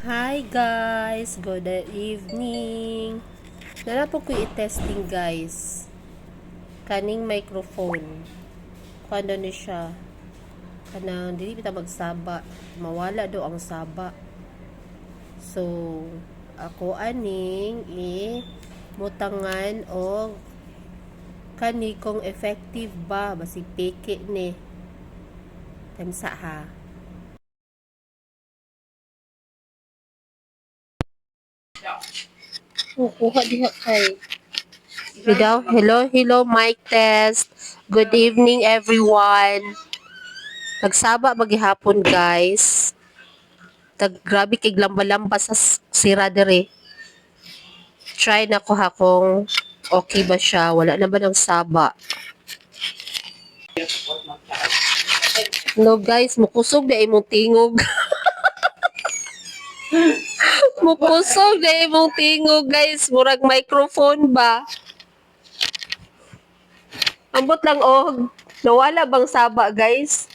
Hi guys, good evening. Nara po ko i-testing guys. Kaning microphone. Kano ni siya? Kanang dili bita magsaba. Mawala do ang saba. So, ako aning mutangan og kani kung effective ba basig peke ni. Tamsa ha. Kuha diha kay. Hello, mic test. Good evening, everyone. Nagsaba maghihapon, guys. Grabe kay lamba-lamba sa sira dire. Try na ko ha kung okay ba siya. Wala na ba ng saba? No, guys, mukusog na imong tingog. Mukusog na imong tingog, guys. Murag microphone ba? Ambot lang og nawala bang saba, guys?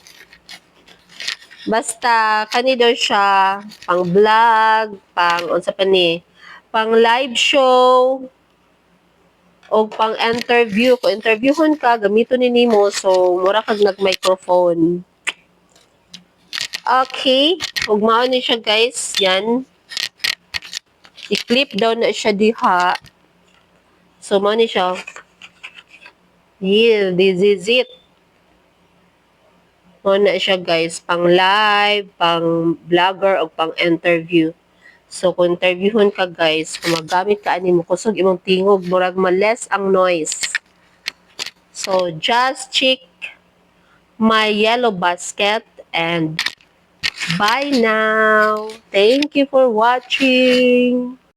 Basta kani daw siya pang vlog, pang unsa pa ni, pang live show o pang interview. Kung interviewon ka, gamito ni nimo, so mura kag nag-microphone. Okay, ug mao ni siya guys, yan. I-clip down na siya diha. So mao ni siya. Yeah, this is it. Mao na siya guys, pang live, pang vlogger o pang interview. So, kung interviewon ka guys, kung magamit ka ani mo, kusog imong tingog, murag ma-less ang noise. So, just check my yellow basket and bye now. Thank you for watching.